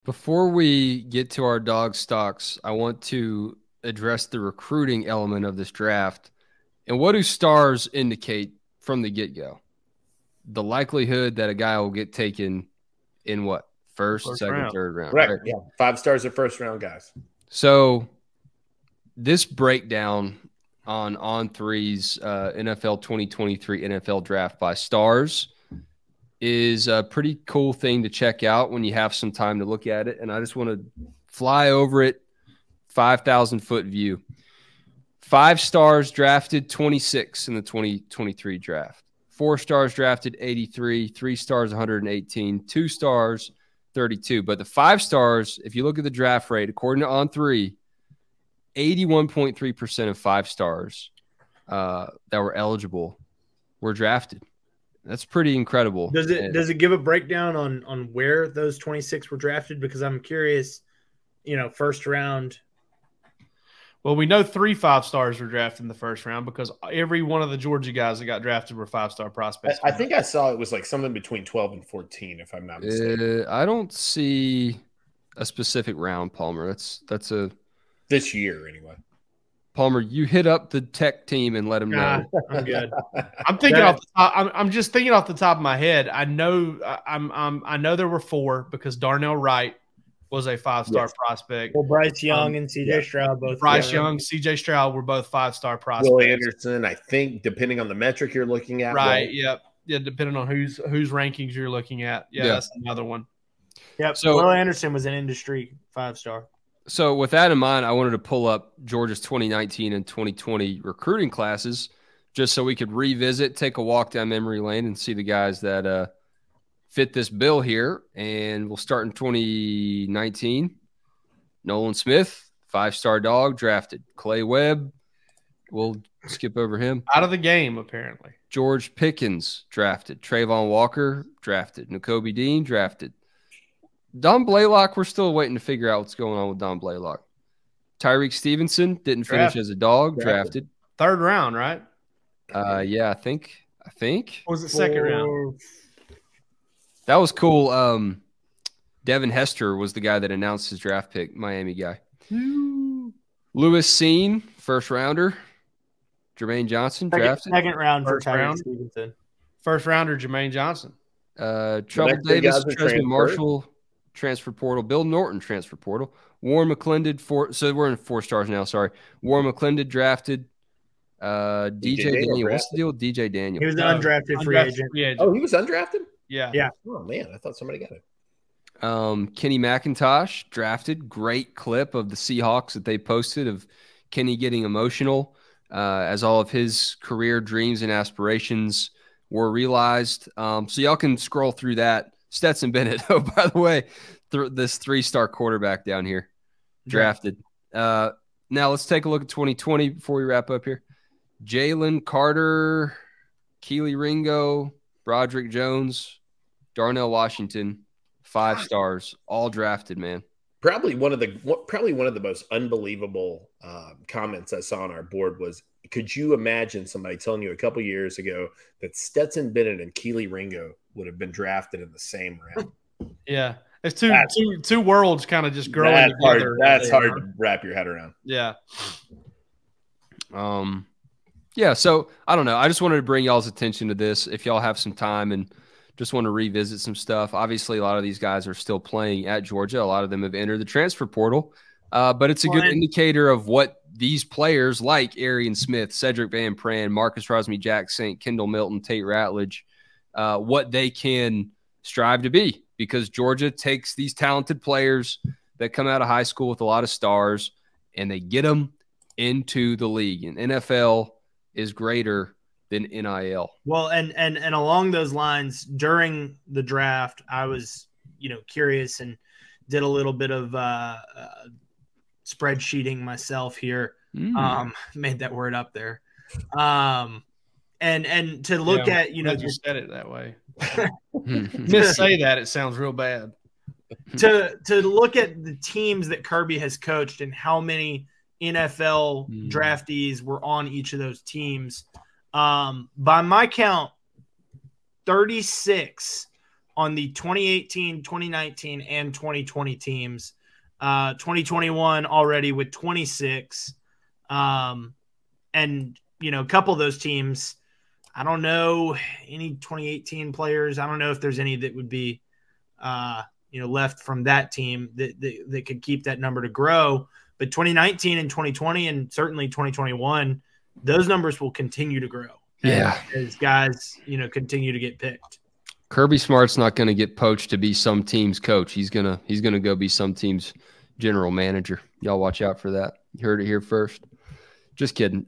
Before we get to our dog stocks, I want to address the recruiting element of this draft. And what do stars indicate from the get-go? The likelihood that a guy will get taken in what? First, second, round. third round. Right. Yeah. 5 stars are first round guys. So this breakdown on three's NFL 2023 NFL draft by stars is a pretty cool thing to check out when you have some time to look at it. And I just want to fly over it, 5,000-foot view. 5 stars drafted 26 in the 2023 draft. 4 stars drafted 83, 3 stars 118, 2 stars 32. But the 5 stars, if you look at the draft rate, according to On3, 81.3% of 5 stars that were eligible were drafted. That's pretty incredible. Does it give a breakdown on where those 26 were drafted? Because I'm curious, first round. Well, we know 3 5-stars were drafted in the first round because every one of the Georgia guys that got drafted were 5-star prospects. I think I saw it was like something between 12 and 14, if I'm not mistaken. I don't see a specific round, Palmer. That's a this year anyway. Palmer, you hit up the tech team and let them know. I'm good. I'm thinking off the top, I'm just thinking off the top of my head. I know I know there were 4 because Darnell Wright was a 5-star prospect. Well, Bryce Young and CJ Stroud both. Bryce Young, CJ Stroud were both 5-star prospects. Will Anderson, I think, depending on the metric you're looking at. Right. Yep. Yeah, depending on whose rankings you're looking at. Yeah, that's another one. Yep. So Will Anderson was an industry 5-star. So with that in mind, I wanted to pull up Georgia's 2019 and 2020 recruiting classes just so we could revisit, take a walk down memory lane and see the guys that fit this bill here. And we'll start in 2019. Nolan Smith, 5-star dog, drafted. Clay Webb, we'll skip over him. Out of the game, apparently. George Pickens, drafted. Trayvon Walker, drafted. Nakobe Dean, drafted. Don Blaylock, we're still waiting to figure out what's going on with Don Blaylock. Tyreek Stevenson didn't finish as a dog, drafted. 3rd round, right? Yeah, I think. Or was it 2nd round? That was cool. Devin Hester was the guy that announced his draft pick, Miami guy. Lewis Seen, 1st rounder. Jermaine Johnson, drafted. 2nd round for Tyreek Stevenson. 1st rounder, Jermaine Johnson. Trouble Davis, Tresman Marshall, transfer portal. Bill Norton, transfer portal. Warren McClendon, so we're in 4 stars now, sorry. Warren McClendon, drafted. DJ Daniel. What's the deal with DJ Daniel? He was an undrafted free agent. Oh, he was undrafted? Yeah. Oh, man, I thought somebody got it. Kenny McIntosh, drafted. Great clip of the Seahawks that they posted of Kenny getting emotional as all of his career dreams and aspirations were realized. So y'all can scroll through that. Stetson Bennett, oh, by the way, this 3-star quarterback down here, drafted. Now let's take a look at 2020 before we wrap up here. Jalen Carter, Keely Ringo, Broderick Jones, Darnell Washington, 5 stars, all drafted, man. Probably one of the most unbelievable comments I saw on our board was, could you imagine somebody telling you a couple years ago that Stetson Bennett and Keely Ringo would have been drafted in the same round? Yeah. It's two worlds kind of just growing together. That's hard to wrap your head around. Yeah. Yeah, so I don't know. I just wanted to bring y'all's attention to this if y'all have some time and just want to revisit some stuff. Obviously, a lot of these guys are still playing at Georgia. A lot of them have entered the transfer portal. But it's a good indicator of what these players like Arian Smith, Cedric Van Pran, Marcus Rosemy-Jackson, Kendall Milton, Tate Ratledge, what they can strive to be, because Georgia takes these talented players that come out of high school with a lot of stars and they get them into the league. And NFL is greater than NIL. Well, and along those lines, during the draft, I was, curious and did a little bit of spreadsheeting myself here. Made that word up there. And to look at, you said it that way. Just say that, it sounds real bad. To look at the teams that Kirby has coached and how many NFL draftees were on each of those teams. By my count, 36 on the 2018, 2019, and 2020 teams. 2021 already with 26. And, a couple of those teams, I don't know any 2018 players. I don't know if there's any that would be, left from that team that could keep that number to grow. But 2019 and 2020 and certainly 2021, those numbers will continue to grow. As guys, continue to get picked. Kirby Smart's not going to get poached to be some team's coach. He's gonna go be some team's general manager. Y'all watch out for that. You heard it here first. Just kidding.